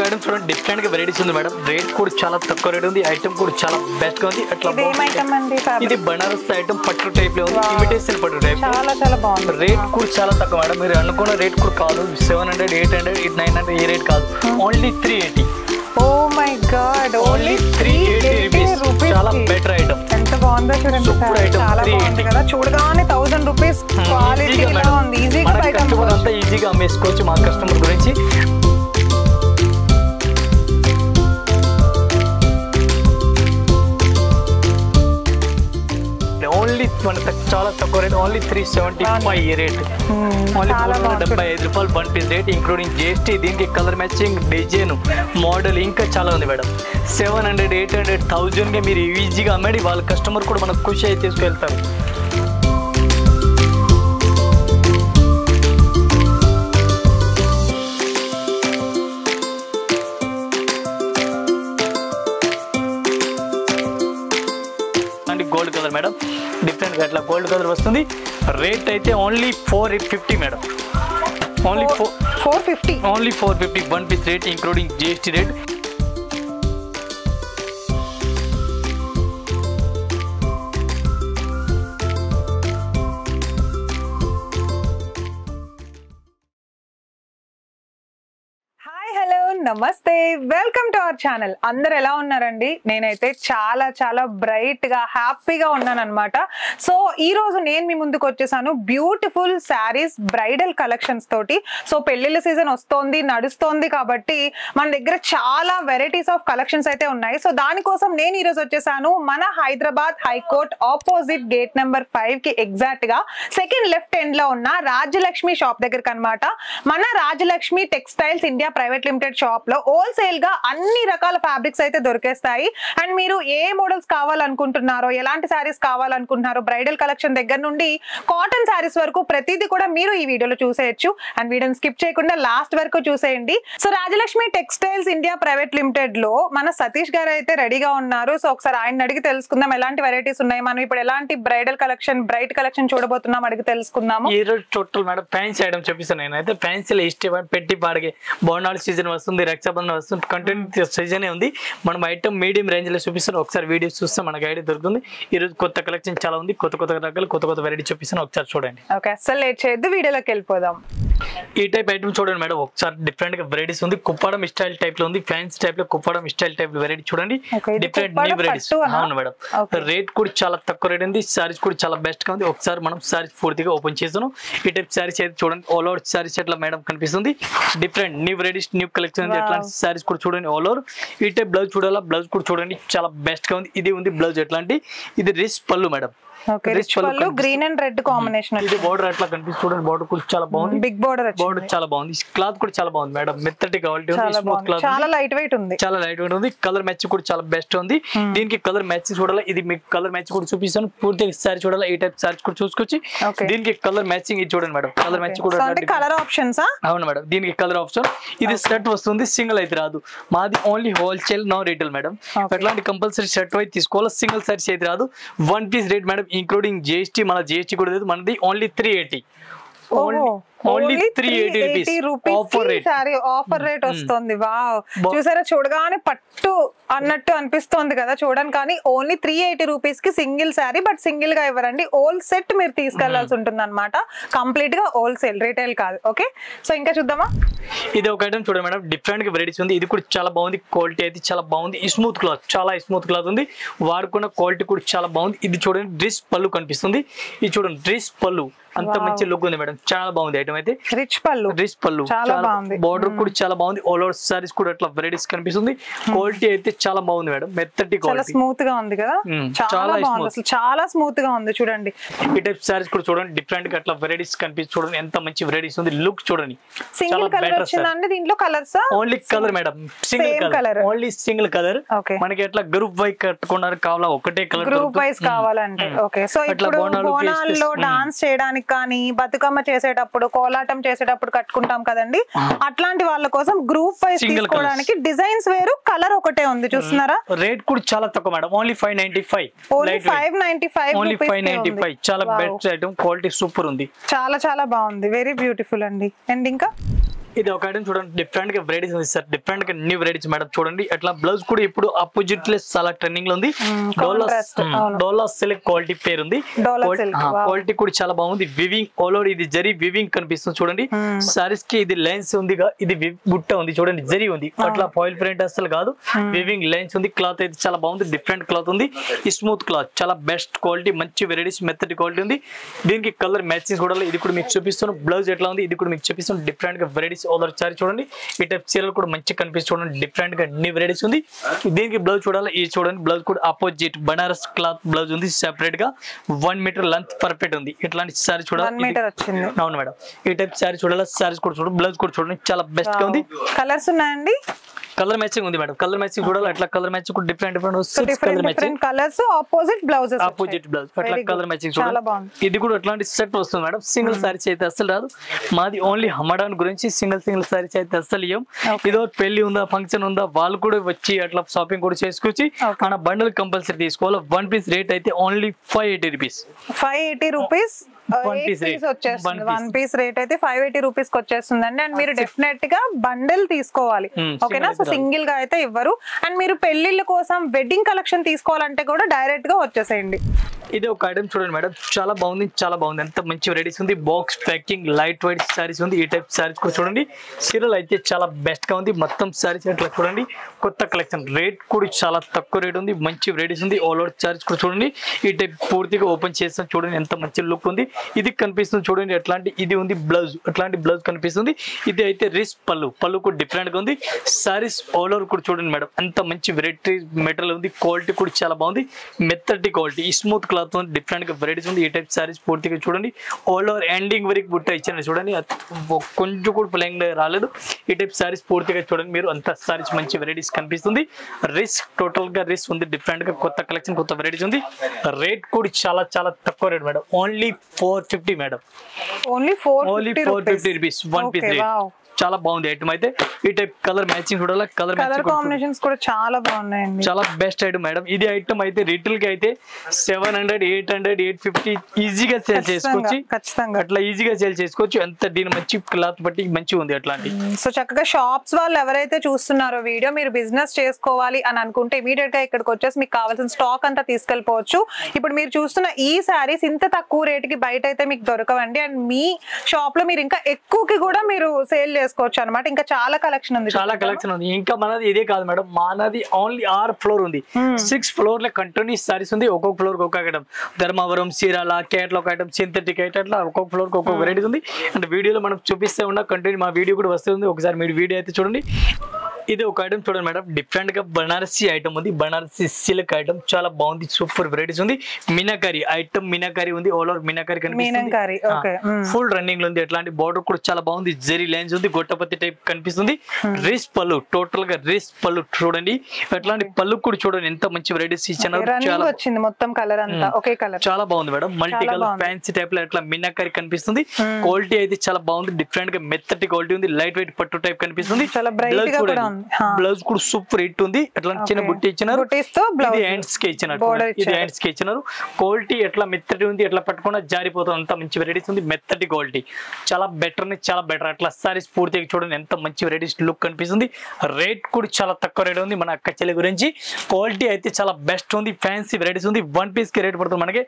ఒక ఐటమ్ చూడండి డిఫరెంట్ గా వెరైటీస్ ఉంది మేడం. రేట్ కూడా చాలా తక్కువ రేట్ ఉంది. ఐటమ్ కూడా చాలా బెస్ట్ గా ఉంది. అట్లా ఇది బనారస్ ఐటమ్ పట్టు టైప్ లో ఉంది. ఇమిటేషన్ పట్టు టైప్ చాలా బాగుంది. రేట్ కూడా చాలా తక్కువ మేడం. మీరు అనుకున్న రేట్ కూడా కాదు. 700, 800, 900 ఈ రేట్ కాదు. Only 380. Oh my god, only 380 rupees. చాలా బెటర్ ఐటమ్. ఎంత బాగుందో చూడండి. చాలా బాగుంది కదా, చూడగానే 1000 రూపీస్ క్వాలిటీగా ఉంది. ఈజీగా కస్టమర్ అంతా ఈజీగా అమ్మేసుకోవచ్చు మా కస్టమర్ గురించి. ఓన్లీ మనకు చాలా తక్కువ రేట్. ఓన్లీ 375 ఈ రేట్. ఓన్లీ 475 రూపాయలు 1 పీస్ రేట్ ఇంక్లూడింగ్ జిఎస్టీ. దీనికి కలర్ మ్యాచింగ్, డిజైన్, మోడల్ ఇంకా చాలా ఉంది మేడం. 700, 800, 1000 మీరు ఈజీగా అమ్మేది. వాళ్ళ కస్టమర్ కూడా మనకు ఖుషి అయితే తీసుకెళ్తారు. గోల్డ్ కలర్ మేడం, డిఫరెంట్ గా అట్లా గోల్డ్ కలర్ వస్తుంది. రేట్ అయితే only 450 madam. Only 450. Only 450 1 piece rate including GST rate. నమస్తే, వెల్కమ్ టు అవర్ ఛానల్. అందరు ఎలా ఉన్నారండి? నేనైతే చాలా బ్రైట్ గా హ్యాపీగా ఉన్నాను అనమాట. సో ఈ రోజు నేను మీ ముందుకు వచ్చేసాను బ్యూటిఫుల్ శారీస్, బ్రైడల్ కలెక్షన్స్ తోటి. సో పెళ్లిళ్ళ సీజన్ వస్తోంది, నడుస్తోంది కాబట్టి మన దగ్గర చాలా వెరైటీస్ ఆఫ్ కలెక్షన్స్ అయితే ఉన్నాయి. సో దానికోసం నేను ఈ రోజు వచ్చేసాను మన Hyderabad high court opposite gate number 5 కి ఎగ్జాక్ట్ గా సెకండ్ లెఫ్ట్ ఎండ్ లో ఉన్న రాజలక్ష్మి షాప్ దగ్గరకు అనమాట. మన Rajalakshmi textiles India private limited shop లో హోల్సేల్ గా అన్ని రకాల ఫ్యాబ్రిక్స్ అయితే దొరికేస్తాయి. అండ్ మీరు ఏ మోడల్స్ కావాలనుకుంటున్నారో, ఎలాంటి శారీస్ కావాలనుకుంటున్నారో, బ్రైడల్ కలెక్షన్ దగ్గర నుండి కాటన్ శారీస్ వరకు ప్రతిదీ కూడా మీరు ఈ వీడియోలో చూసేయచ్చు. అండ్ వీడియోని స్కిప్ చేయకుండా లాస్ట్ వరకు చూసేయండి. So Rajalakshmi textiles India private limited లో మన సతీష్ గారు అయితే రెడీగా ఉన్నారు. సో ఒకసారి ఆయన అడిగి తెలుసుకుందాం ఎలాంటి వెరైటీస్ ఉన్నాయి, మనం ఇప్పుడు ఎలాంటి బ్రైడల్ కలెక్షన్, బ్రైట్ కలెక్షన్ చూడబోతున్నాం, అడిగి తెలుసుకుందాము. ఈ రోజు టోటల్ మేడం ఫ్యాన్సీ ఐటమ్ చూపిస్తాను. నేనైతే ఫ్యాన్సీలో ఇష్టం పెట్టి పాడికి బోనాలు సీజన్ వస్తుంది, రక్షాబంధన్ వస్తుంది, కంటిన్యూ సీజనే ఉంది. మనం ఐటమ్ మీడియం రేంజ్ లో చూపిస్తాను. ఒకసారి వీడియోస్ చూస్తే మనకు ఐడియా దొరుకుతుంది. ఈ రోజు కొత్త కలెక్షన్ చాలా ఉంది, కొత్త రకాలు, కొత్త వెరైటీ చూపిస్తాను. ఒకసారి చూడండి. ఓకే, అసలు లేట్ చేయొద్దు, వీడియోలోకి వెళ్ళిపోదాం. ఈ టైప్ ఐటమ్ చూడండి మేడం. ఒకసారి డిఫరెంట్ గా వెరైటీస్ ఉంది. కుప్పాడం స్టైల్ టైప్ లో ఉంది. ఫ్యాన్సీ టైప్ లో కుప్పాడం స్టైల్ టైప్ లో వెరైటీ చూడండి. Different new varieties. అవును మేడం, రేట్ కూడా చాలా తక్కువ రేట్ ఉంది. సారీస్ కూడా చాలా బెస్ట్ గా ఉంది. ఒకసారి మనం సారీస్ పూర్తిగా ఓపెన్ చేస్తాను. ఈ టైప్ సారీస్ అయితే చూడండి. ఆల్ ఓవర్ సారీస్ ఎట్లా మేడం కనిపిస్తుంది. Different new varieties, new collection ఉంది. అట్లాంటి సారీస్ కూడా చూడండి ఆల్ ఓవర్. ఈ టైప్ బ్లౌజ్ చూడాలా, బ్లౌజ్ కూడా చూడండి చాలా బెస్ట్ గా ఉంది. ఇది ఉంది బ్లౌజ్ ఎట్లాంటి, ఇది రిచ్ పళ్ళు madam. Green and red combination. ఇది బోర్డర్ అట్లా కనిపిస్తుంది చూడండి. బోర్డర్ కూడా చాలా బాగుంది. బిగ్ బోర్డర్ చాలా బాగుంది. క్లాత్ కూడా చాలా బాగుంది మేడం. మెత్తటి క్వాలిటీ ఉంది. స్మూత్ క్లాత్, చాలా లైట్ వెయిట్ ఉంది. చాలా లైట్ వెయిట్ ఉంది. కలర్ మ్యాచ్ కూడా చాలా బెస్ట్ ఉంది. దీనికి కలర్ మ్యాచ్ చూడాలి. ఇది మీకు కలర్ మ్యాచ్ కూడా చూపిస్తాను. పూర్తిగా సారీ చూడాలి. ఈ టైప్ సారీ కూడా చూసుకోవచ్చు. దీనికి కలర్ మ్యాచింగ్ ఇది చూడండి మేడం. కలర్ మ్యాచ్ కూడా కలర్ ఆప్షన్స్. అవును మేడం, దీనికి కలర్ ఆప్షన్. ఇది సెట్ వస్తుంది, సింగిల్ అయితే రాదు. మాది only wholesale, no retail madam. అట్లాంటి కంపల్సరీ సెట్ అయితే తీసుకోవాలి. సింగిల్ సారీస్ అయితే రాదు. 1 piece rate madam including GST. మన జిఎస్టీ కూడా లేదు. మనది only 380. Only 380 rupees offer rate వస్తుంది. వావ్, చూసారా, చూడగానే పట్టు అన్నట్టు అనిపిస్తుంది కదా చూడండి. కానీ ఓన్లీ 380 రూపీస్ కి సింగిల్ శారీ. బట్ సింగిల్ గా ఇవ్వరండి, హోల్ సెట్ మీరు తీసుకెళ్లాల్సి ఉంటుంది అనమాట. కంప్లీట్ గా హోల్సేల్, రీటైల్ కాదు. ఓకే, సో ఇంకా చూద్దామా. ఇది ఒక ఐటమ్ చూడండి మేడం. డిఫరెంట్ గా వెరైటీస్ ఉంది. ఇది కూడా చాలా బాగుంది. క్వాలిటీ అయితే చాలా బాగుంది. స్మూత్ క్లాత్, చాలా స్మూత్ క్లాత్ ఉంది. వాడుకున్న క్వాలిటీ కూడా చాలా బాగుంది. ఇది చూడండి డ్రెస్ పళ్ళు కనిపిస్తుంది. ఇది చూడండి డ్రెస్ పళ్ళు, అంత మంచి లుక్ ఉంది మేడం. చాలా బాగుంది ఐటమ్ అయితే. రిచ్ పళ్ళు చాలా బాగుంది. బోర్డర్ కూడా చాలా బాగుంది. ఆల్ ఓవర్ సారీస్ కూడా అట్లా వెరైటీస్ కనిపిస్తుంది. క్వాలిటీ అయితే చాలా బాగుంది మేడం. మెత్తటి క్వాలిటీ, స్మూత్ గా ఉంది కదా. చాలా బాగుంది, అసలు చాలా స్మూత్ గా ఉంది చూడండి. ఈ టైప్ సారీస్ కూడా చూడండి. డిఫరెంట్ గా అట్లా వెరైటీస్ కనిపిస్తుంది. చూడండి ఎంత మంచి వెరైటీస్ ఉంది. లుక్ చూడండి. సింగిల్ కలర్ వచ్చిందండి దీంట్లో. Colours only colour madam, single colour, only single colour. మనకి ఎట్లా గ్రూప్ వైజ్ కట్టుకున్నారు కావాలా, ఒకటే కలర్ గ్రూప్ వైజ్ కావాలంటే. ఓకే, సో ఇప్పుడు బోనాల్లో డాన్స్ చేయడానికి కానీ, బతుకమ్మ చేసేటప్పుడు, కోలాటం చేసేటప్పుడు కట్టుకుంటాం కదండి, అట్లాంటి వాళ్ళ కోసం గ్రూప్ వైజ్ తీసుకోవడానికి డిజైన్స్ వేరు, కలర్ ఒకటే ఉంది. చూస్తున్నారా, రేట్ కూడా చాలా తక్కువ మేడం. ఓన్లీ 595. ఓన్లీ 595. ఓన్లీ 595. చాలా బెస్ట్ ఐటమ్, క్వాలిటీ సూపర్ ఉంది. చాలా బాగుంది. వెరీ బ్యూటిఫుల్ అండి. అండ్ ఇంకా ఇది ఒక ఐటమ్ చూడండి, డిఫరెంట్ గా వెరైటీస్ ఉంది సార్, డిఫరెంట్ గా న్యూ వెరైటీస్ మేడం. చూడండి అట్లా బ్లౌజ్ కూడా ఇప్పుడు అపోజిట్ లెస్ చాలా ట్రెండింగ్ లో ఉంది. డోలా సిల్క్ క్వాలిటీ పేరు ఉంది, క్వాలిటీ కూడా చాలా బాగుంది. వివింగ్ ఆల్ ఓవర్ ఇది జరీ వివింగ్ కనిపిస్తుంది చూడండి. సారీస్ కి ఇది లైన్స్ ఉంది, ఇది బుట్ట ఉంది చూడండి, జరీ ఉంది, అట్లా ఫాయిల్ ప్రింట్ అసలు కాదు, వివింగ్ లైన్స్ ఉంది. క్లాత్ అయితే చాలా బాగుంది, డిఫరెంట్ క్లాత్ ఉంది, స్మూత్ క్లాత్, చాలా బెస్ట్ క్వాలిటీ, మంచి వెరైటీస్, మెత్తటి క్వాలిటీ ఉంది. దీనికి కలర్ మ్యాచింగ్ కూడా ఇది కూడా మీకు చూపిస్తాను. బ్లౌజ్ ఎట్లా ఉంది ఇది కూడా మీకు చూపిస్తాను. డిఫరెంట్ గా వెరైటీస్ ఆల్ సారీ చూడండి. ఈ టైప్ చీరలు కూడా మంచి కనిపిస్తుంది చూడండి, డిఫరెంట్ గా అన్ని వెరైటీస్ ఉంది. దీనికి బ్లౌజ్ చూడాలి, ఇది చూడండి, బ్లౌజ్ కూడా ఆపోజిట్ బనారస్ క్లాత్ బ్లౌజ్ ఉంది, సెపరేట్ గా 1 మీటర్ లెంత్ పర్ఫెక్ట్ ఉంది. ఇట్లాంటి సారీ చూడాలి. అవును మేడం, ఈ టైప్ సారీ చూడాలి. సారీస్ కూడా చూడండి, బ్లౌజ్ కూడా చూడండి, చాలా బెస్ట్ గా ఉంది. కలర్స్ ఉన్నాయండి, కలర్ మ్యాచింగ్ ఉంది మేడం. కలర్ మ్యాచింగ్ చూడాలి, అట్లా కలర్ మ్యాచింగ్ కూడా different colours opposite blouses, opposite blouse అట్లా కలర్ మ్యాచింగ్ చూడాలి. ఇది కూడా అట్లాంటి సెట్ వస్తుంది మేడం. సింగిల్ సారీస్ అయితే అసలు రాదు, మాది ఓన్లీ హమడాన్ గురించి సింగిల్ సారీస్ అయితే అసలు ఇవ్వం. ఏదో పెళ్లి ఉందా, ఫంక్షన్ ఉందా, వాళ్ళు కూడా వచ్చి అట్లా షాపింగ్ కూడా చేసుకొచ్చి మన బండల్ కంపల్సరీ తీసుకోవాలి. 1 పీస్ రేట్ అయితే ఓన్లీ 580 రూపీస్. 580 రూపీస్ వచ్చేస్తుంది. 1 పీస్ రేట్ అయితే 580 రూపీస్ కి వచ్చేస్తుందండి. అండ్ మీరు డెఫినెట్ గా బండిల్ తీసుకోవాలి, ఓకేనా? సో సింగిల్ గా అయితే ఇవ్వరు. అండ్ మీరు పెళ్లిళ్ళ కోసం వెడ్డింగ్ కలెక్షన్ తీసుకోవాలంటే కూడా డైరెక్ట్ గా వచ్చేసేయండి. ఇది ఒక ఐటమ్ చూడండి మేడం, చాలా బాగుంది, చాలా బాగుంది, ఎంత మంచి వెరైటీస్ ఉంది. Box packing light weight saris ఉంది. ఈ టైప్ సారీస్ కూడా చూడండి, చీరలు అయితే చాలా బెస్ట్ గా ఉంది. మొత్తం సారీస్ అట్లా చూడండి, కొత్త కలెక్షన్, రేట్ కూడా చాలా తక్కువ రేట్ ఉంది, మంచి వెరైటీస్ ఉంది. ఆల్ ఓవర్ సారీస్ కూడా చూడండి, ఈ టైప్ పూర్తిగా ఓపెన్ చేస్తాం చూడండి, ఎంత మంచి లుక్ ఉంది. ఇది కనిపిస్తుంది చూడండి, ఎట్లాంటి ఇది ఉంది బ్లౌజ్, అట్లాంటి బ్లౌజ్ కనిపిస్తుంది. ఇది అయితే రిస్ పళ్ళు కూడా డిఫరెంట్ గా ఉంది. సారీస్ ఆల్ ఓవర్ కూడా చూడండి మేడం, అంత మంచి వెరైటీ మెటీరియల్ ఉంది. క్వాలిటీ కూడా చాలా బాగుంది, మెత్తటి క్వాలిటీ, స్మూత్ క్లాత్ ఉంది, డిఫరెంట్ గా వెరైటీస్ ఉంది. ఈ టైప్ సారీస్ పూర్తిగా చూడండి, ఆల్ ఓవర్ ఎండింగ్ వరకు బుట్ట ఇచ్చాను చూడండి, కొంచెం కూడా ప్లెయిన్ రాలేదు. ఈ టైప్ సారీస్ పూర్తిగా చూడండి మీరు, అంత సారీస్ మంచి వెరైటీస్ కనిపిస్తుంది. రిస్ టోటల్ గా రిస్ ఉంది, డిఫరెంట్ గా కొత్త కలెక్షన్, కొత్త వెరైటీస్ ఉంది. రేట్ కూడా చాలా చాలా తక్కువ rate madam, only 450 madam, only 450 rupees 1 piece rate. చాలా బాగుంది ఐటమ్ అయితే. ఈ టైప్ కలర్ మ్యాచింగ్ చూడాలి, కలర్ కాంబినేషన్స్ కూడా చాలా బాగున్నాయండి, చాలా బెస్ట్ ఐటమ్ మేడం. ఇది ఐటమ్ అయితే రీటైల్ కి అయితే 700, 800, 850 ఈజీగా సేల్ చేసుకోవచ్చు, అట్లా ఈజీగా సేల్ చేసుకోవచ్చు. ఎంత దీని మంచి క్లాత్ బట్టి మంచిగా ఉంది అట్లాంటి. సో చక్కగా షాప్స్ వాళ్ళు ఎవరైతే చూస్తున్నారో వీడియో, మీరు బిజినెస్ చేసుకోవాలి అని అనుకుంటే ఇమీడియట్ గా ఇక్కడికి వచ్చేసి మీకు కావాల్సిన స్టాక్ అంతా తీసుకెళ్ళిపోవచ్చు. ఇప్పుడు మీరు చూస్తున్న ఈ సారీస్ ఇంత తక్కువ రేట్ కి బయట అయితే మీకు దొరకవండి. అండ్ మీ షాప్ లో మీరు ఇంకా ఎక్కువకి కూడా మీరు సేల్ చేసుకోవచ్చు అన్నమాట. ఇంకా చాలా కలెక్షన్ ఉంది, చాలా కలెక్షన్ ఉంది. ఇంకా మనది ఇదే కాదు మేడం, మనది ఓన్లీ 6 ఫ్లోర్ ఉంది, 6 ఫ్లోర్ లో కంటిన్యూస్ సారీస్ ఉంది. ఒక్కొక్క ఫ్లోర్ కి ఒక్కొక్క ఐటమ్, ధర్మవరం, చీరాల, కేటలో ఒక ఐటమ్, సింథటిక్ ఐటమ్, అట్లా ఒక్కొక్క ఫ్లోర్ కి ఒక్కొక్క వెరైటీ ఉంది. అంటే వీడియోలో మనం చూపిస్తే ఉన్న కంటిన్యూ మా వీడియో కూడా వస్తుంది, ఒకసారి మీరు వీడియో అయితే చూడండి. ఇది ఒక ఐటమ్ చూడండి మేడం, డిఫరెంట్ గా బనారసి ఐటమ్ ఉంది, బనారసి సిల్క్ ఐటమ్, చాలా బాగుంది, సూపర్ వెరైటీస్ ఉంది. మీనాకారి ఐటమ్, మీనాకారి ఉంది, ఆల్ ఓవర్ మీనాకారి కనిపిస్తుంది, ఫుల్ రన్నింగ్ లో ఉంది. అట్లాంటి బార్డర్ కూడా చాలా బాగుంది, జెరీ లైన్స్ ఉంది, గొట్టపత్తి టైప్ కనిపిస్తుంది. రేస్ పళ్ళు, టోటల్ గా రేస్ పళ్ళు చూడండి, అట్లాంటి పళ్ళు కూడా చూడండి, ఎంత మంచి వెరైటీస్ ఇచ్చారు. మొత్తం కలర్ అంతా ఒకే కలర్, చాలా బాగుంది madam. Multi colour fancy type లో అట్లా మీనాకారి కనిపిస్తుంది. క్వాలిటీ అయితే చాలా బాగుంది, డిఫరెంట్ గా మెత్తటి క్వాలిటీ ఉంది, లైట్ వెయిట్ పట్టు టైప్ కనిపిస్తుంది. బ్లౌజ్ కూడా సూపర్ హిట్ ఉంది, అట్లా చిన్న బుట్టి ఇచ్చినారు, ఇది హ్యాండ్స్ కి ఇచ్చినారు, ఇది హ్యాండ్స్ కి ఇచ్చినారు. క్వాలిటీ ఎట్లా మెత్తటి ఉంది, ఎట్లా పట్టుకున్నా జారిపోతుంది, అంత మంచి వెరైటీస్ ఉంది, మెత్తటి క్వాలిటీ, చాలా బెటర్ ని చాలా బెటర్. అట్లా సారీస్ పూర్తిగా చూడండి, ఎంత మంచి వెరైటీస్ లుక్ కనిపిస్తుంది. రేట్ కూడా చాలా తక్కువ రేట్ ఉంది మన అక్క చెల్లి గురించి. క్వాలిటీ అయితే చాలా బెస్ట్ ఉంది, ఫ్యాన్సీ వెరైటీస్ ఉంది. 1 పీస్ కి రేట్ పడుతుంది మనకి.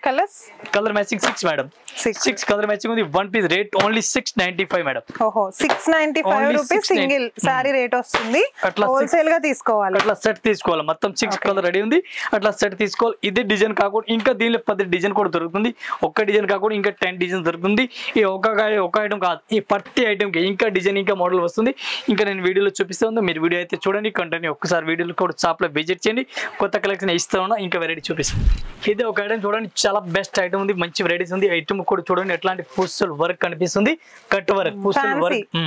Colour matching 6 madam, 6 colour matching ఉంది. 1 piece rate only 695 madam. 695 rupees single sari rate వస్తుంది. అట్లా హోల్సేల్ గా తీసుకోవాలి, అట్లా సెట్ తీసుకోవాలి. మొత్తం 6 కలర్ రెడీ ఉంది, అట్లా సెట్ తీసుకోవాలి. ఇదే డిజైన్ కాకుండా ఇంకా దీనిలో 10 డిజైన్ కూడా దొరుకుతుంది. ఒక్క డిజైన్ కాకుండా ఇంకా 10 డిజైన్ దొరుకుతుంది. ఈ ఒక ఐటమ్ కాదు, ఈ ప్రతి ఐటమ్ కి ఇంకా డిజైన్ ఇంకా మోడల్ వస్తుంది. ఇంకా నేను వీడియోలో చూపిస్తా ఉన్నా, మీరు వీడియో అయితే చూడండి, కంటిన్యూ ఒక్కసారి వీడియోలో కూడా షాప్ లో విజిట్ చేయండి. కొత్త కలెక్షన్ ఇస్తా ఉన్నా, ఇంకా వెరైటీ చూపిస్తాను. ఇది ఒక ఐటమ్ చూడండి, చాలా బెస్ట్ ఐటమ్ ఉంది, మంచి వెరైటీస్ ఉంది. ఐటమ్ కూడా చూడండి, ఎట్లాంటి పూసల్ వర్క్ కనిపిస్తుంది, కట్ వర్క్, పూసల్ వర్క్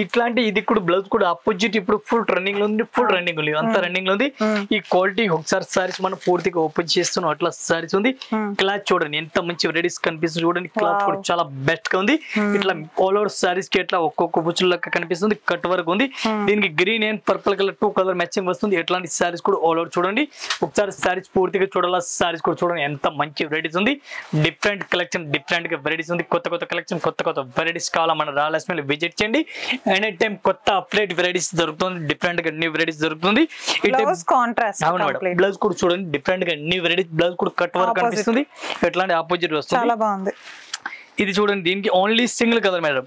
ఇట్లాంటి. ఇది కూడా బ్లౌజ్ కూడా ఆపోజిట్ ఇప్పుడు ఫుల్ అవుట్ రన్నింగ్ లో ఉంది, ఫుల్ రన్నింగ్ ఉంది, అంత రన్నింగ్ లో ఉంది. ఈ క్వాలిటీ ఒకసారి సారీస్ మనం పూర్తిగా ఓపెన్ చేస్తున్నాం. అట్లా సారీస్ ఉంది. క్లాత్ చూడండి ఎంత మంచి వెరైటీస్ కనిపిస్తుంది చూడండి. క్లాత్ కూడా చాలా బెస్ట్ గా ఉంది. ఇట్లా ఆల్ ఓవర్ సారీస్ కి ఇట్లా ఒక్కొక్క బుచ్చుల లెక్క కనిపిస్తుంది. కట్ వర్క్ ఉంది. దీనికి green and purple colour 2 colour matching వస్తుంది. ఎట్లాంటి సారీస్ కూడా ఆల్ ఓవర్ చూడండి. ఒకసారి సారీస్ పూర్తిగా చూడాలా. సారీస్ కూడా చూడండి ఎంత మంచి వెరైటీస్ ఉంది. డిఫరెంట్ కలెక్షన్, డిఫరెంట్ గా వెరైటీస్ ఉంది. కొత్త కొత్త కలెక్షన్, కొత్త కొత్త వెరైటీస్ కావాలా మన రాయలసీమలో విజిట్ చేయండి. ఎనీ టైం కొత్త అప్డేట్ వెరైటీస్ దొరుకుతుంది. డిఫరెంట్ గా న్యూ వెరైటీస్ దొరుకుతుంది. బ్లౌజ్ కూడా చూడండి డిఫరెంట్ గా న్యూ వెరైటీస్. బ్లౌజ్ కూడా కట్ వర్క్ కనిపిస్తుంది. ఎట్లాంటి ఆపోజిట్ వస్తుంది. చాలా బాగుంది. ఇది చూడండి దీనికి only single colour madam.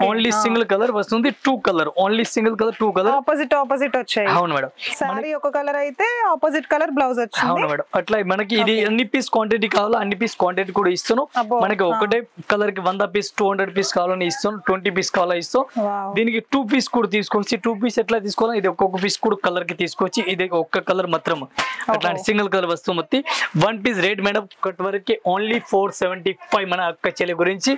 Only single colour వస్తుంది. 2 colour only single colour 2 colour opposite వచ్చాయి. అవును మేడం. సారీ ఒక కలర్ అయితే ఆపోజిట్ కలర్ బ్లౌజ్ వచ్చింది. అవును మేడం. అట్లా మనకి ఇది ఎన్ని పీస్ క్వాంటిటీ కావాలో అన్ని పీస్ క్వాంటిటీ కూడా ఇస్తాను. మనకి ఒకటే కలర్ కి 100 పీస్ 200 పీస్ కావాలని ఇస్తాను. 20 పీస్ కావాలా ఇస్తాం. దీనికి 2 పీస్ కూడా తీసుకోవచ్చు. 2 పీస్ ఎట్లా తీసుకోవాలి, ఇది ఒక్కొక్క పీస్ కూడా కలర్ కి తీసుకోవచ్చు. ఇది ఒక్క కలర్ మాత్రం అట్లాంటి సింగిల్ కలర్ వస్తువు మొత్తం 1 పీస్ రేట్ మేడం కట్ వరకు ఓన్లీ 475. మన అక్క చెల్లి గురించి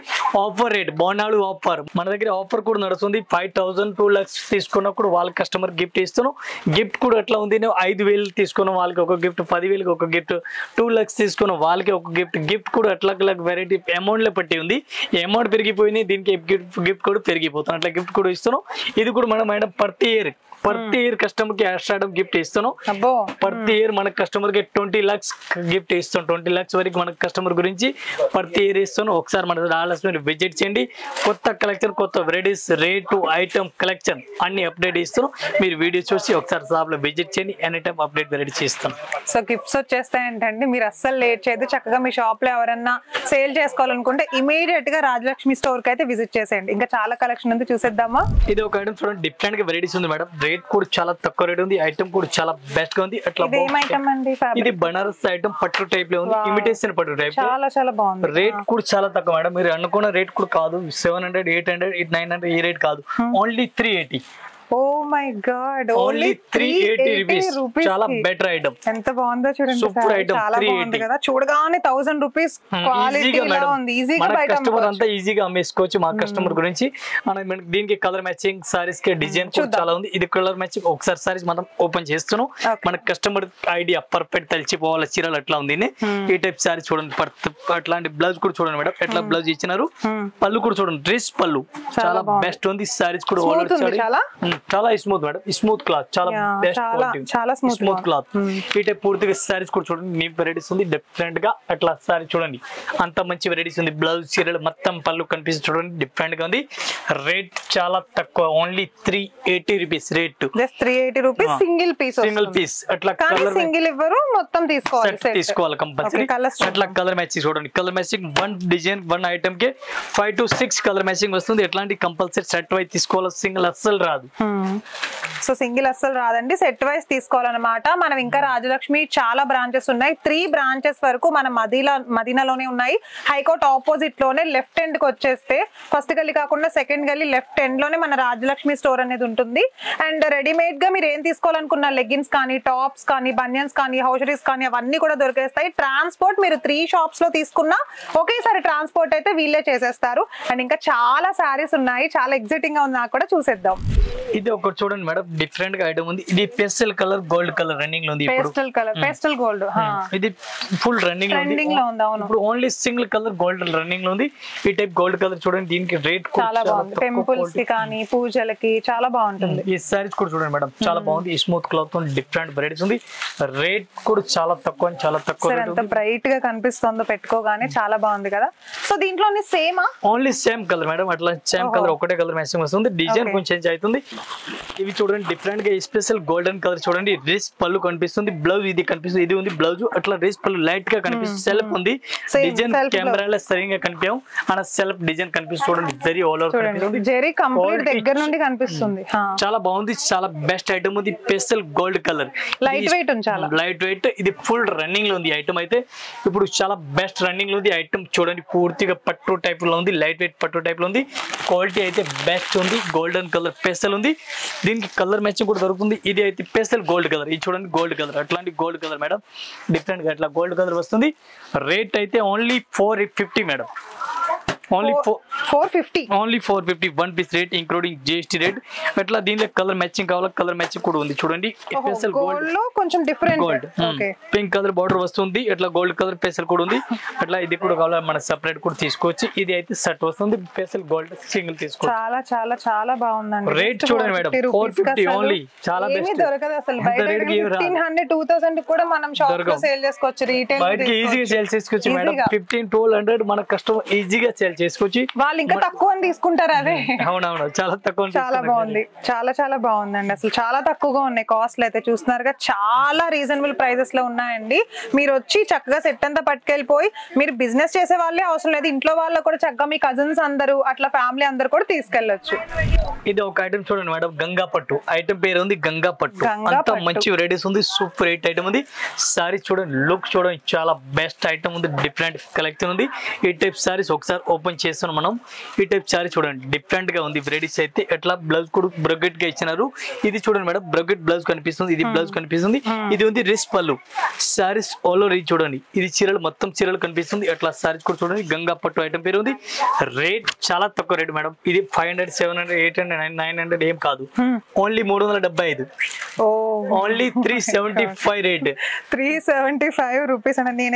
ఆఫర్ రేట్ బోనాలు ఆఫర్. మన దగ్గర ఆఫర్ కూడా నడుస్తుంది. 5000 2 lakhs తీసుకున్నా కూడా వాళ్ళ కస్టమర్ గిఫ్ట్ ఇస్తాను. గిఫ్ట్ కూడా ఎట్లా ఉంది, 5000 తీసుకున్న వాళ్ళకి ఒక గిఫ్ట్, 10,000 ఒక గిఫ్ట్, 2 lakhs తీసుకున్న వాళ్ళకి ఒక గిఫ్ట్. గిఫ్ట్ కూడా అట్లా వెరైటీ అమౌంట్ లో పట్టి ఉంది. ఈ అమౌంట్ పెరిగిపోయినాయి, దీనికి గిఫ్ట్ కూడా పెరిగిపోతుంది. అట్లా గిఫ్ట్ కూడా ఇస్తాను. ఇది కూడా మనం మేడం ప్రతి ఇయర్ కస్టమర్ కి ఆషాఢం గిఫ్ట్ ఇస్తాను. ప్రతి ఇయర్ మన కస్టమర్ కి 20 lakhs గిఫ్ట్ ఇస్తాను. 20 lakhs వరకు మన కస్టమర్ గురించి ప్రతి ఇయర్ ఇస్తాను. ఒకసారి మన రాయలసీమ విజిట్ చేయండి. కొత్త కలెక్షన్, కొత్త వెరైటీస్, రేటు, ఐటమ్, కలెక్షన్ అన్ని అప్డేట్ ఇస్తాను. మీరు వీడియో చూసి ఒకసారి షాప్ లో విజిట్ చేయండి. ఎనీ టైం అప్డేట్ వెరైటీస్ ఇస్తాను. సో గిఫ్ట్స్ వచ్చేస్తాయంటండి. మీరు అస్సలు లేట్ చేయదు. చక్కగా మీ షాప్ లో ఎవరన్నా సేల్ చేసుకోవాలనుకుంటే ఇమీడియట్ గా రాజలక్ష్మి స్టోర్ కి అయితే విజిట్ చేసేయండి. ఇంకా చాలా కలెక్షన్ ఉంది, చూసేద్దామా. ఇది ఒక ఐటమ్ చూడండి డిఫరెంట్ గా వెరైటీస్ ఉంది మేడం. రేట్ కూడా చాలా తక్కువ రేట్ ఉంది. ఐటమ్ కూడా చాలా బెస్ట్ గా ఉంది. అట్లా ఇది బనారస్ ఐటమ్ పట్టు టైప్ లో ఉంది. ఇమిటేషన్ పట్టు టైప్ చాలా బాగుంది. రేట్ కూడా చాలా తక్కువ మేడం. మీరు అనుకున్న రేట్ కూడా కాదు. 700, 800, 900 ఈ రేట్ కాదు. Only 380. Oh my god, only 380 rupees. చాలా బెటర్ ఐటమ్. ఎంత బాగుందో చూడండి. Super item. చాలా బాగుంది కదా. చూడగానే 1000 రూపీస్ క్వాలిటీ లా ఉంది. ఈజీగా బయట కస్టమర్ అంతా ఈజీగా అమ్మేసుకోవచ్చు. మా కస్టమర్ గురించి దీనికి కలర్ మ్యాచింగ్ సారీస్ కి డిజైన్ కూడా చాలా ఉంది. ఇది కలర్ మ్యాచింగ్. ఒకసారి సారీస్ మనం ఓపెన్ చేస్తున్నాం. మన కస్టమర్ ఐడియా పర్ఫెక్ట్ తెలిసిపోవాలి. చీరలు ఎట్లా ఉంది. ఈ టైప్ సారీ చూడండి. అట్లాంటి బ్లౌజ్ కూడా చూడండి మేడం. ఎట్లా బ్లౌజ్ ఇచ్చినారు. పళ్ళు కూడా చూడండి. డ్రెస్ పళ్ళు చాలా బెస్ట్ ఉంది. సారీస్ కూడా చాలా స్మూత్ మేడం. స్మూత్ క్లాత్ చాలా బెస్ట్ క్వాలిటీ. చాలా స్మూత్ క్లాత్. ఈ టైప్ పూర్తిగా సారీస్ కూడా చూడండి. నీ వెరైటీస్ ఉంది డిఫరెంట్ గా. అట్లా సారీ చూడండి అంత మంచి వెరైటీస్ ఉంది. బ్లౌజ్ చీరలు మొత్తం పళ్ళు కనిపిస్తుంది చూడండి. డిఫరెంట్ గా ఉంది. రేట్ చాలా తక్కువ. Only 380 rupees rate. 380 rupees single piece. అట్లా కలర్ సింగిల్ ఇవ్వరు, మొత్తం తీసుకోవాలి కంపల్సరీ. అట్లా కలర్ మ్యాచింగ్ చూడండి. కలర్ మ్యాచింగ్ 1 డిజైన్ 1 ఐటమ్ కి 5 to 6 కలర్ మ్యాచింగ్ వస్తుంది. ఎట్లాంటి కంపల్సరీ సెట్ వైజ్ తీసుకోవాలి. సింగిల్ అస్సలు రాదు. సో సింగిల్ అస్సలు రాదండి. సెట్ వైజ్ తీసుకోవాలన్నమాట. మనం ఇంకా రాజలక్ష్మి చాలా బ్రాంచెస్ ఉన్నాయి. 3 బ్రాంచెస్ వరకు మన మదీనాలోనే ఉన్నాయి. హైకోర్ట్ ఆపోజిట్ లోనే లెఫ్ట్ ఎండ్ కి వచ్చేస్తే ఫస్ట్ గల్లీ కాకుండా సెకండ్ గల్లీ లెఫ్ట్ ఎండ్ లోనే మన రాజలక్ష్మి స్టోర్ అనేది ఉంటుంది. అండ్ రెడీమేడ్ గా మీరు ఏం తీసుకోవాలనుకున్న లెగ్గిన్స్ కానీ, టాప్స్ కానీ, బనియన్స్ కానీ, హౌషరీస్ కానీ అవన్నీ కూడా దొరికేస్తాయి. ట్రాన్స్పోర్ట్ మీరు 3 షాప్స్ లో తీసుకున్నా ఒకేసారి ట్రాన్స్పోర్ట్ అయితే వీళ్ళే చేసేస్తారు. అండ్ ఇంకా చాలా సారీస్ ఉన్నాయి. చాలా ఎగ్జైటింగ్ గా ఉంది. నాకు కూడా చూసేద్దాం. ఇది ఒకటి చూడండి మేడం. డిఫరెంట్ గా ఐటమ్ ఉంది. ఇది pastel colour gold colour running లో ఉంది. Pastel gold. ఇది ఫుల్ రన్నింగ్ లో ఉంది. ఇప్పుడు only single colour gold running లో ఉంది. ఈ టైప్ గోల్డ్ కలర్ చూడండి. దీనికి రేట్ చాలా బాగుంది. టెంపుల్స్ కి కానీ పూజలకి చాలా బాగుంటుంది. ఈ సారీస్ కూడా చూడండి మేడం. చాలా బాగుంది. స్మూత్ క్లాత్ డిఫరెంట్ వెరైటీస్ ఉంది. రేట్ కూడా చాలా తక్కువ. ఎంత బ్రైట్ గా కనిపిస్తుందో పెట్టుకోగానే. చాలా బాగుంది కదా. సో దీంట్లోనే సేమా? Only same colour madam. అట్లా సేమ్ కలర్ ఒకటే కలర్ మ్యాచింగ్ వస్తుంది. డిజైన్ కొంచెం చేంజ్ అవుతుంది. ఇవి చూడండి డిఫరెంట్ గా స్పెషల్ గోల్డెన్ కలర్ చూడండి. రేస్ పళ్ళు కనిపిస్తుంది. బ్లౌజ్ ఇది కనిపిస్తుంది. ఇది ఉంది బ్లౌజ్. అట్లా రేస్ పళ్ళు లైట్ గా కనిపిస్తుంది. సెల్ఫ్ ఉంది. డిజైన్ కెమెరాలో సరిగా కనిపించాం. అలా సెల్ఫ్ డిజైన్ కనిపిస్తుంది చూడండి. జరీ ఆల్ ఓవర్ కనిపిస్తుంది. జరీ కంప్లీట్ దగ్గర నుండి కనిపిస్తుంది. చాలా బాగుంది. చాలా బెస్ట్ ఐటమ్ ఉంది. Special gold colour. Light weight ఉంది. చాలా లైట్ వెయిట్. ఇది ఫుల్ రన్నింగ్ లో ఉంది ఐటమ్ అయితే. ఇప్పుడు చాలా బెస్ట్ రన్నింగ్ లో ఉంది ఐటమ్ చూడండి. పూర్తిగా పట్టు టైప్ లో ఉంది. లైట్ వెయిట్ పట్టు టైప్ లో ఉంది. క్వాలిటీ అయితే బెస్ట్ ఉంది. గోల్డెన్ కలర్ పేస్టల్ ఉంది. దీనికి కలర్ మ్యాచింగ్ కూడా దొరుకుతుంది. ఇది అయితే పేస్టల్ గోల్డ్ కలర్. ఇది చూడండి గోల్డ్ కలర్. అట్లాంటి గోల్డ్ కలర్ మేడం. డిఫరెంట్ గా అట్లా గోల్డ్ కలర్ వస్తుంది. రేట్ అయితే only 450 madam. Only 450 only 450 one piece rate including GST rate. అట్లా దీనిలో కలర్ మ్యాచింగ్ కావాలా, కలర్ మ్యాచింగ్ కూడా ఉంది చూడండి. స్పెషల్ గోల్డ్ లో కొంచెం different gold pink colour border వస్తుంది, ఇట్లా గోల్డ్ కలర్ స్పెషల్ కూడా ఉంది. అట్లా ఇది కూడా కావాలా మన సెపరేట్ కూడా తీసుకోవచ్చు. ఇది అయితే సెట్ వస్తుంది, స్పెషల్ గోల్డ్ సింగిల్ తీసుకోవచ్చు. చాలా చాలా చాలా బాగుందండి. రేట్ చూడండి మేడం 450 ఓన్లీ. చాలా బెస్ట్, దొరకదు అసలు. బయట 1500 2000 కూడా మనం షాప్ లో సేల్ చేసుకోవచ్చు, రీటైల్ బయటకి ఈజీగా సేల్ చేసుకోవచ్చు మేడం. 1500-1200 మన కస్టమర్ ఈజీగా సేల్ చేసుకోవచ్చు. వాళ్ళు ఇంకా తక్కువ అని తీసుకుంటారు అదే. అవునవును, చాలా తక్కువ. చాలా బాగుంది, చాలా చాలా బాగుందండి. అసలు చాలా తక్కువగా ఉన్నాయి కాస్ట్లు అయితే చూస్తున్నారుగా, చాలా రీజనబుల్ ప్రైజెస్ లో ఉన్నాయండి. మీరు వచ్చి చక్కగా సెట్ అంతా పట్టుకెళ్ళిపోయి మీరు బిజినెస్ చేసే వాళ్ళే అవసరం లేదు, ఇంట్లో వాళ్ళు కూడా చక్కగా మీ కజిన్స్ అందరూ అట్లా ఫ్యామిలీ అందరూ కూడా తీసుకెళ్లొచ్చు. ఇది ఒక ఐటమ్ చూడండి మేడం, గంగా పట్టు ఐటమ్ పేరు ఉంది. గంగా పట్టు అంత మంచి వెరైటీస్ ఉంది, సూపర్ రేట్ ఐటమ్ ఉంది. సారీ చూడండి, లుక్ చూడండి, చాలా బెస్ట్ ఐటమ్ ఉంది, డిఫరెంట్ కలెక్షన్ ఉంది. ఈ టైప్ సారీస్ ఒకసారి ఓపెన్ చేస్తున్నాం మనం. ఈ టైప్ సారీ చూడండి, డిఫరెంట్ గా ఉంది వెరైటీస్ అయితే. ఎట్లా బ్లౌజ్ కూడా బ్రొకెట్ గా ఇచ్చినారు. ఇది చూడండి మేడం, బ్రొకెట్ బ్లౌజ్ కనిపిస్తుంది, ఇది బ్లౌజ్ కనిపిస్తుంది, ఇది ఉంది రిస్ పళ్ళు. సారీస్ ఆల్ ఓవర్ చూడండి, ఇది చీరలు మొత్తం చీరలు కనిపిస్తుంది. అట్లా సారీస్ కూడా చూడండి, గంగా పట్టు ఐటమ్ పేరు ఉంది. రేట్ చాలా తక్కువ రేట్ మేడం. ఇది 500, 700, 800, 900 ఏం కాదు, ఓన్లీ 375, ఓన్లీ 375 రేట్. 375 రూపీస్ అని నేను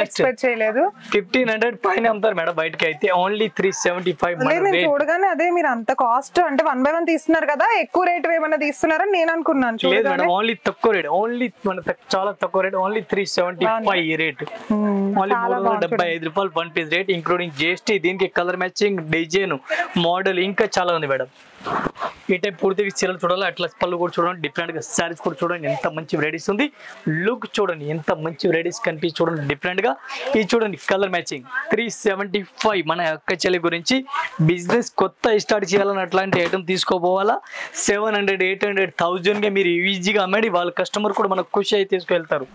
ఎక్స్పెక్ట్ చేయలేదు. 1500 పైన అమ్ముతారు మేడం బయటకి అయితే, ఓన్లీ 375. నేను చూడగానే అదే మీరు అంత కాస్ట్ అంటే 1 by 1 తీస్తున్నారు కదా, ఎక్కువ రేట్ ఏమైనా తీస్తున్నారని నేను అనుకున్నాను. లేదు మేడం, ఓన్లీ తక్కువ రేట్, ఓన్లీ చాలా తక్కువ రేట్, ఓన్లీ 375 రేట్, ఓన్లీ 375 రూపాయలు one piece rate including GST. దీనికి కలర్ మ్యాచింగ్, డిజైన్, మోడల్ ఇంకా చాలా ఉంది మేడం. ఈ టైప్ పూర్తిగా చీరలు చూడాలి, అట్లా పళ్ళు కూడా చూడండి, డిఫరెంట్ గా సారీస్ కూడా చూడండి, ఎంత మంచి వెరైటీస్ ఉంది. లుక్ చూడండి, ఎంత మంచి వెరైటీస్ కనిపి చూడండి, డిఫరెంట్ గా. ఇది చూడండి కలర్ మ్యాచింగ్ 375. మన అక్క చెల్లి గురించి బిజినెస్ కొత్త స్టార్ట్ చేయాలని అట్లాంటి ఐటమ్ తీసుకోపోవాలా, 700, 800, 1000 గా మీరు ఈజీగా అమ్మడి వాళ్ళ కస్టమర్ కూడా మనకు ఖుషి అయితే తీసుకెళ్తారు.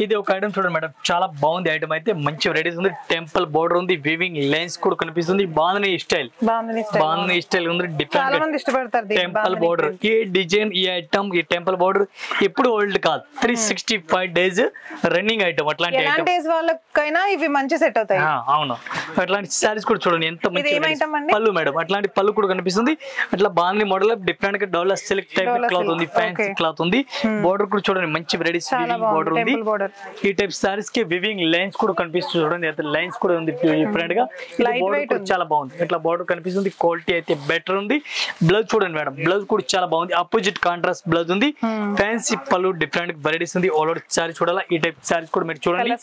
ఇది ఒక ఐటమ్ చూడండి మేడం, చాలా బాగుంది ఐటమ్ అయితే, మంచి వెరైటీస్ ఉంది. టెంపుల్ బోర్డర్ ఉంది, వీవింగ్ లైన్స్ కూడా కనిపిస్తుంది. బాంధనీ స్టైల్ ఉంది, డిఫరెంట్ టెంపుల్ బోర్డర్. ఈ డిజైన్, ఈ ఐటమ్, ఈ టెంపుల్ బోర్డర్ ఎప్పుడు ఓల్డ్ కాదు, 365 డేస్ రన్నింగ్ ఐటమ్. అట్లాంటి వాళ్ళకైనా ఇవి మంచి సెట్ అవుతాయి. అవును, అట్లాంటి సారీస్ కూడా చూడండి, ఎంత మంచి పళ్ళు మేడం. అట్లాంటి పళ్ళు కూడా కనిపిస్తుంది. అట్లా బాంధనీ మోడల్ డిఫరెంట్ గా డోలా సిల్క్ టైప్ క్లాత్ ఉంది, ఫ్యాన్సీ క్లాత్ ఉంది. బోర్డర్ కూడా చూడండి, మంచి వెరైటీస్ బోర్డర్ ఉంది. ఈ టైప్ సారీస్ కి వివింగ్ లైన్స్ కూడా కనిపిస్తుంది చూడండి, అయితే లైన్స్ కూడా ఉంది డిఫరెంట్ గా. చాలా బాగుంది, ఇట్లా బోర్డర్ కనిపిస్తుంది, క్వాలిటీ అయితే బెటర్ ఉంది. బ్లౌజ్ చూడండి మేడం, బ్లౌజ్ కూడా చాలా బాగుంది, అపోజిట్ కాంట్రాస్ట్ బ్లౌజ్ ఉంది. ఫ్యాన్సీ పళ్ళు డిఫరెంట్ వెరైటీస్ ఉంది. ఆల్ ఓవర్ సారీ చూడాలా, ఈ టైప్ సారీస్ కూడా మీరు చూడండి.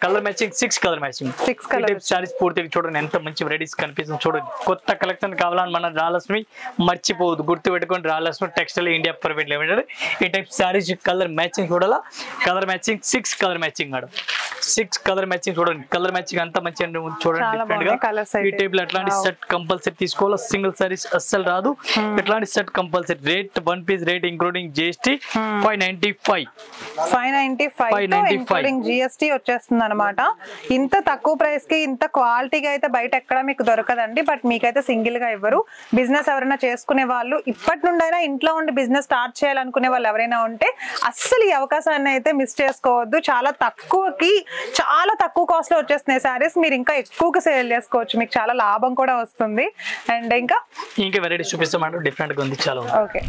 Colour matching 6 colour matching. ఈ టైప్ సారీస్ పూర్తిగా చూడండి, ఎంత మంచి వెరైటీస్ కనిపిస్తుంది చూడండి. కొత్త కలెక్షన్ కావాలని మన రాలక్ష్మి మర్చిపోవద్దు, గుర్తు పెట్టుకోండి, రాలక్ష్మి టెక్స్టైల్ ఇండియా ప్రైవేట్ లిమిటెడ్. ఈ టైప్ సారీస్ కలర్ మ్యాచింగ్ చూడాలా, colour matching 6 colour matching madam, 6 colour matching చూడండి. కలర్ మ్యాచింగ్ అంతా మంచి చూడండి, డిఫరెంట్ గా. ఈ టైప్ లో ఎట్లాంటి సెట్ కంపల్సరీ తీసుకోవాలి, సింగిల్ సారీస్ అస్సలు రాదు. ఎట్లాంటి set compulsory. Rate one piece rate including GST 595 GST వచ్చేస్తుంది అనమాట. ఇంత తక్కువ ప్రైస్ కి ఇంత క్వాలిటీగా అయితే బయట ఎక్కడ మీకు దొరకదండి. బట్ మీకైతే సింగిల్ గా ఇవ్వరు. బిజినెస్ ఎవరైనా చేసుకునే వాళ్ళు, ఇప్పటి నుండైనా ఇంట్లో ఉండి బిజినెస్ స్టార్ట్ చేయాలనుకునే వాళ్ళు ఎవరైనా ఉంటే అస్సలు ఈ అవకాశాన్ని అయితే మిస్ చేసుకోవద్దు. చాలా తక్కువకి, చాలా తక్కువ కాస్ట్ లో వచ్చేస్తున్నాయి సారీస్. మీరు ఇంకా ఎక్కువగా సేల్ చేసుకోవచ్చు, మీకు చాలా లాభం కూడా వస్తుంది. అండ్ ఇంకా వెరైటీస్ చూపిస్తాం మేడం, డిఫరెంట్ గా ఉంది చాలా. ఓకే,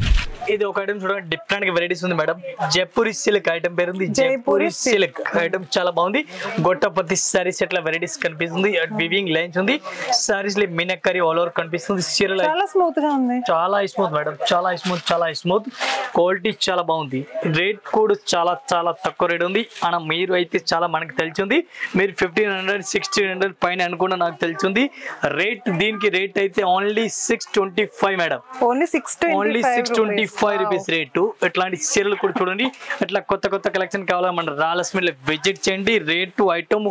ఇది ఒక ఐటమ్ చూడండి, డిఫరెంట్ గా వెరైటీస్ ఉంది మేడం. జైపూరి సిల్క్ ఐటమ్ పేరు ఉంది, జైపూరి సిల్క్ ఐటమ్ చాలా బాగుంది. గొట్టపత్తి సారీస్ ఎట్లా వెరైటీస్ కనిపిస్తుంది, వివింగ్ లైన్స్ ఉంది. సారీస్ లో మినక్కరి ఆల్ ఓవర్ కనిపిస్తుంది. చాలా స్మూత్ గా ఉంది, చాలా స్మూత్ మేడం, చాలా స్మూత్, చాలా స్మూత్. క్వాలిటీ చాలా బాగుంది. రేట్ కూడా చాలా చాలా తక్కువ రేట్ ఉంది. అన్న మీరు అయితే చాలా మనకు తెలిసింది, మీరు 1500, 1600 పైన అనుకున్నా నాకు తెలిసింది. రేట్ దీనికి రేట్ అయితే only 625 madam, only 625 rupees rate. ఇట్లాంటి చీరలు కూడా చూడండి, అట్లా కొత్త కొత్త కలెక్షన్ కావాలా మన రాలక్ష్మిలో విజిట్ చేయండి. రేటు ఐటమ్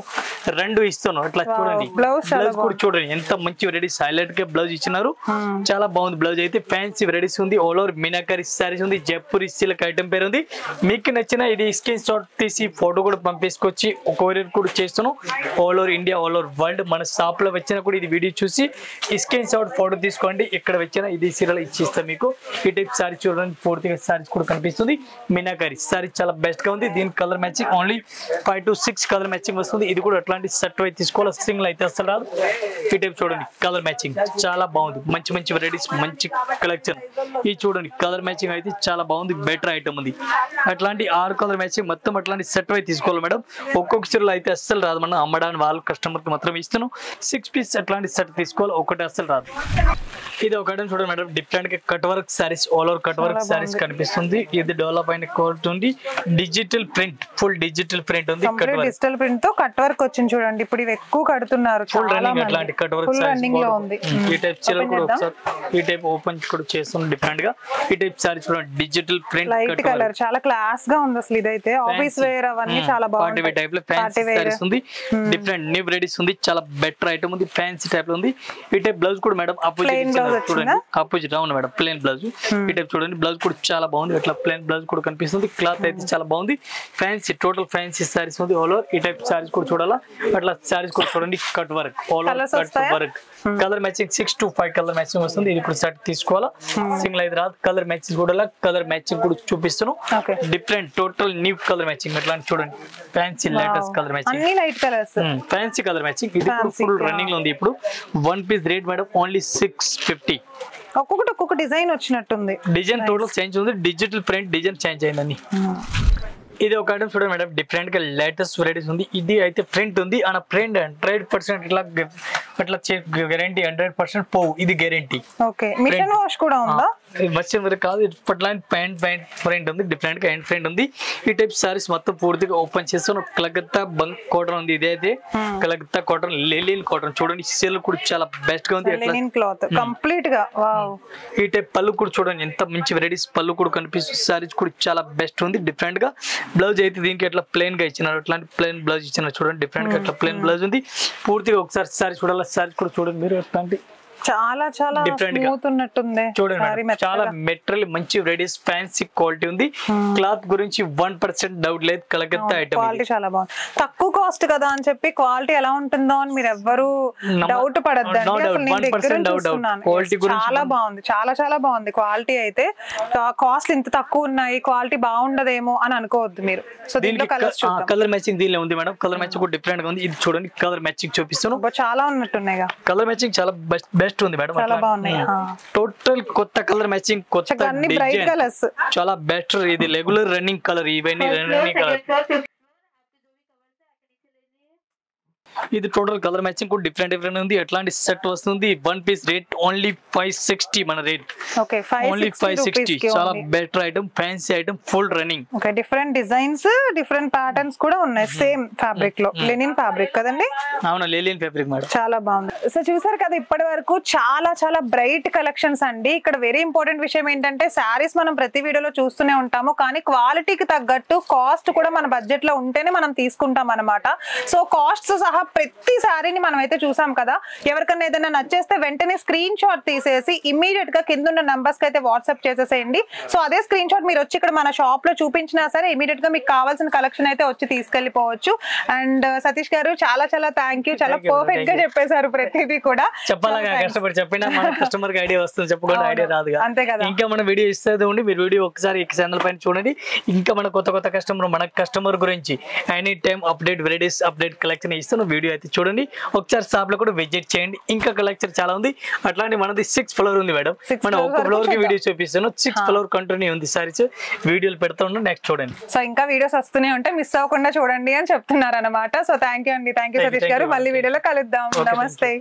రెండు ఇస్తున్నాం. అట్లా చూడండి, బ్లౌజ్ కూడా చూడండి, ఎంత మంచి వెరైటీస్ హైలైట్ గా బ్లౌజ్ ఇచ్చినారు, చాలా బాగుంది. బ్లౌజ్ అయితే ఫ్యాన్సీ వెరైటీస్ ఉంది, ఆల్ ఓవర్ మీనాకరీ సారీస్ ఉంది. జైపూరి సిల్క్ ఐటమ్ పేరు ఉంది. మీకు నచ్చిన ఇది స్క్రీన్ షాట్ తీసి ఫోటో కూడా పంపించుకొచ్చి కొరియర్ కూడా చేస్తున్నాం all over India all over world. మన షాప్ లో వచ్చినా కూడా ఇది వీడియో చూసి స్క్రీన్ షాట్ ఫోటో తీసుకోండి, ఇక్కడ వచ్చినా ఇది సీరియల్ ఇచ్చిస్తాం మీకు. ఈ టైప్ సారీ చూడండి, పూర్తిగా సారీస్ కూడా కనిపిస్తుంది. మీనాకారి సారీ చాలా బెస్ట్ గా ఉంది. దీని colour matching only 5 to 6 colour matching వస్తుంది. ఇది కూడా అట్లాంటి సెట్ అయితే తీసుకోవాలి, సింగిల్ అయితే అసలు రాదు. ఈ టైప్ చూడండి కలర్ మ్యాచింగ్ చాలా బాగుంది, మంచి మంచి వెరైటీస్, మంచి కలెక్షన్. ఈ చూడండి కలర్ మ్యాచింగ్ అయితే చాలా బాగుంది, బెటర్ ఐటమ్ ఉంది. అట్లాంటి 6 కలర్ మ్యాచింగ్ మొత్తం అట్లాంటి సెట్ అయితే తీసుకోవాలి మేడం. ఒక్కొక్క చీరలో అయితే అస్సలు రాదు, మనం అమ్మడానికి వాళ్ళ కస్టమర్ కి మాత్రం ఇస్తున్నాం. 6 పీస్ అట్లాంటి సెట్ తీసుకోవాలి, ఒకటి అస్సలు రాదు. ఇది ఒక ఐటమ్ చూడండి మేడం, డిఫరెంట్ గా cut work saris, all over cut work saris కనిపిస్తుంది. ఇది డెవలప్ అయిన కోట్ ఉంది, digital print, full digital print ఉంది. డిజిటల్ ప్రింట్ తో కట్ వర్క్ వచ్చింది చూడండి, ఇప్పుడు ఇవి ఎక్కువ కడుతున్నారు. ఫుల్ రన్నింగ్ అట్లాంటి కట్ వర్క్ సారీస్. ఈ టైప్ చీరలు కూడా ఒకసారి ఈ టైప్ ఓపెన్ కూడా చేస్తున్నాం డిఫరెంట్ గా. ఈ టైప్ సారీస్ చూడండి, డిజిటల్ ప్రింట్ లైట్ కలర్ చాలా క్లాస్ గా ఉంది అసలు. ఇదైతే ఆఫీస్ వేర్ అవన్నీ చాలా బాగుంది. పార్టీ వేర్ టైప్ లో ఫ్యాన్సీ సారీస్ ఉంది, డిఫరెంట్ న్యూ వెరైటీస్ ఉంది, చాలా బెటర్ ఐటమ్ ఉంది, ఫ్యాన్సీ టైప్ లో ఉంది. ఈ టైప్ బ్లౌజ్ కూడా మేడం అపోజిట్ చూడండి, అపోజిట్ అవును మేడం, ప్లేన్ బ్లౌజ్. ఈ టైప్ చూడండి బ్లౌజ్ కూడా చాలా బాగుంది, ఇట్లా ప్లేన్ బ్లౌజ్ కూడా కనిపిస్తుంది. క్లాత్ అయితే చాలా బాగుంది, ఫ్యాన్సీ టోటల్ ఫ్యాన్సీ సారీస్ ఉంది ఆల్ ఓవర్. ఈ టైప్ సారీస్ కూడా చూడాలా, అట్లా సారీస్ కూడా చూడండి cut work, all over cut work. Colour matching 6 to 5 colour matching వస్తుంది. ఇది ఇప్పుడు సెట్ తీసుకోవాలా, సింగిల్ అయితే రాదు. కలర్ మ్యాచింగ్ కూడా కలర్ మ్యాచింగ్ కూడా చూపిస్తున్నాం, different total new colour matching. అట్లా చూడండి ఫ్యాన్సీ లేటెస్ట్ కలర్ మ్యాచింగ్, అన్ని light colours, fancy colour matching. ఇది ఫుల్ రన్నింగ్ లో ఉంది. ఇప్పుడు 1 పీస్ రేట్ మేడం ఓన్లీ 650. ఒక్కొక్కటి ఒక్కొక్క డిజైన్ వచ్చినట్టుంది, డిజైన్ టోటల్ చేంజ్ ఉంది, డిజిటల్ ప్రింట్ డిజైన్ చేంజ్ అయిందని. ఇది ఒక ఐటమ్ చూడండి మేడం, డిఫరెంట్ గా లేటెస్ట్ వెరైటీస్ ఉంది. ఇది అయితే ప్రింట్ ఉంది, ఆ ప్రింట్ 100% ఇట్లా అట్లా గ్యారంటీ 100% పోవు, ఇది గ్యారంటీ. ఓకే, మిషన్ వాష్ కూడా ఉందా? మర్చిన వరకు కాదు, ఇప్పట్లో ప్యాంట్ ప్రింట్ ఉంది, డిఫరెంట్ గా హ్యాండ్ ప్రింట్ ఉంది. ఈ టైప్ సారీస్ మొత్తం పూర్తిగా ఓపెన్ చేస్తాను. కలకత్తా బంక్ కాటన్ ఉంది, ఇదైతే కలకత్తా కాటన్, లెలిన్ కాటన్. చూడండి సేల్ కూడా చాలా బెస్ట్ గా ఉంది, లెనిన్ క్లాత్ కంప్లీట్ గా. వావ్, ఈ టైప్ పళ్ళు కూడా చూడండి ఎంత మంచి వెరైటీస్, పళ్ళు కూడా కనిపిస్తుంది. సారీస్ కూడా చాలా బెస్ట్ ఉంది, డిఫరెంట్ గా. బ్లౌజ్ అయితే దీనికి ఎట్లా ప్లెయిన్ గా ఇచ్చినారు, అట్లాంటి ప్లెయిన్ బ్లౌజ్ ఇచ్చినారు చూడండి, డిఫరెంట్ గా అట్లా ప్లెయిన్ బ్లౌజ్ ఉంది. పూర్తిగా ఒకసారి సారీ చూడాలి, సారీ కూడా చూడండి మీరు, అట్లాంటి చాలా చాలా స్మూత్ ఉన్నట్టుంది చూడండి. చాలా మెటీరియల్ మంచి వెరైటీస్, ఫ్యాన్సీ క్వాలిటీ ఉంది. క్లాత్ గురించి 1% డౌట్ లేదు, కలకత్తా ఐటమ్. క్వాలిటీ చాలా బాగుంది, తక్కువ కాస్ట్ కదా అని చెప్పి క్వాలిటీ ఎలా ఉంటుందో అని మీరు ఎవ్వరు డౌట్ పడద్దండి. చాలా బాగుంది, చాలా చాలా బాగుంది క్వాలిటీ అయితే. కాస్ట్ ఇంత తక్కువ ఉన్నాయి, క్వాలిటీ బాగుండదేమో అని అనుకోవద్దు మీరు. సో దీంట్లో కలర్ మ్యాచింగ్ దీనిలో ఉంది మేడం, కలర్ మ్యాచింగ్ కూడా డిఫరెంట్ గా ఉంది. ఇది చూడండి కలర్ మ్యాచింగ్ చూపిస్తాను, చాలా ఉన్నట్టున్నాయి. కలర్ మ్యాచింగ్ చాలా బెస్ట్ ఉంది మేడం, చాలా బాగున్నాయి. టోటల్ కొత్త కలర్ మ్యాచింగ్, కొత్త బ్రైట్ కలర్స్, చాలా బెటర్. ఇది రెగ్యులర్ రన్నింగ్ కలర్, ఇవన్నీ రన్నింగ్ కలర్. ఇది టోటల్ కలర్ మ్యాచింగ్ కూడా డిఫరెంట్ ఉంది. ఎట్లాంటి సెట్ వస్తుంది, 1 పీస్ రేట్ ఓన్లీ 560 మన రేట్, ఓన్లీ 560. చాలా better item, fancy item, full running. Okay, different designs, different patterns కూడా ఉన్నాయి. సేమ్ ఫ్యాబ్రిక్ లో, లెనిన్ ఫ్యాబ్రిక్ కదండి? అవునా, లెనిన్ ఫ్యాబ్రిక్ మేడం, చాలా బాగుంది. సో చూసారు కదా ఇప్పటి వరకు చాలా చాలా బ్రైట్ కలెక్షన్స్ అండి. ఇక్కడ వెరీ ఇంపార్టెంట్ విషయం ఏంటంటే శారీస్ మనం ప్రతి వీడియోలో చూస్తూనే ఉంటాము, కానీ క్వాలిటీకి తగ్గట్టు కాస్ట్ కూడా మన బడ్జెట్ లో ఉంటేనే మనం తీసుకుంటాం అనమాట. సో కాస్ట్ సహా ప్రతి సారీని మనం అయితే చూసాం కదా. ఎవరికన్నా ఏదైనా నచ్చేస్తే వెంటనే స్క్రీన్ షాట్ తీసేసి ఇమీడియట్ గా కింద ఉన్న నంబర్స్ కి అయితే వాట్సాప్ చేసేసేయండి. సో అదే స్క్రీన్ షాట్ మీరు వచ్చి ఇక్కడ మన షాప్ లో చూపించినా సరే ఇమీడియట్ గా మీకు కావాల్సిన కలెక్షన్ అయితే వచ్చి తీసుకెళ్లిపోవచ్చు. అండ్ సతీష్ గారు చాలా చాలా థ్యాంక్ యూ, చాలా పర్ఫెక్ట్ గా చెప్పేశారు ప్రతిదీ కూడా. చెప్పాలా, కష్టపడి చెప్పినా మన కస్టమర్ కి ఐడియా వస్తుంది, చెప్పకుండా ఐడియా రాదు. అంతే కదా. ఇంకా మన వీడియో ఇస్తుంది ఉండి, మీరు వీడియో ఒకసారి ఛానల్ పైన చూడండి. ఇంకా మన కొత్త కస్టమర్, మన కస్టమర్ గురించి any time update varieties, update collection ఇస్తాను. వీడియో అయితే చూడండి, ఒకసారి షాప్ లో కూడా విజిట్ చేయండి. ఇంకా కలెక్షన్ చాలా ఉంది. అట్లాంటి మనది 6th ఫ్లోర్ ఉంది మేడం, మనం ఒక ఫ్లోర్ కి వీడియో చూపిస్తాను. 6th ఫ్లోర్ కంటిన్యూ ఉంది సారీస్, వీడియోలు పెడతా ఉన్నాం, నెక్స్ట్ చూడండి. సో ఇంకా వీడియోస్ వస్తూనే ఉంటాయి, మిస్ అవ్వకుండా చూడండి అని చెప్తున్నారు అనమాట. సో థ్యాంక్ యూ అండి, థ్యాంక్ యూ సతీష్ గారు. మళ్ళీ వీడియోలో కలుద్దాం, నమస్తే.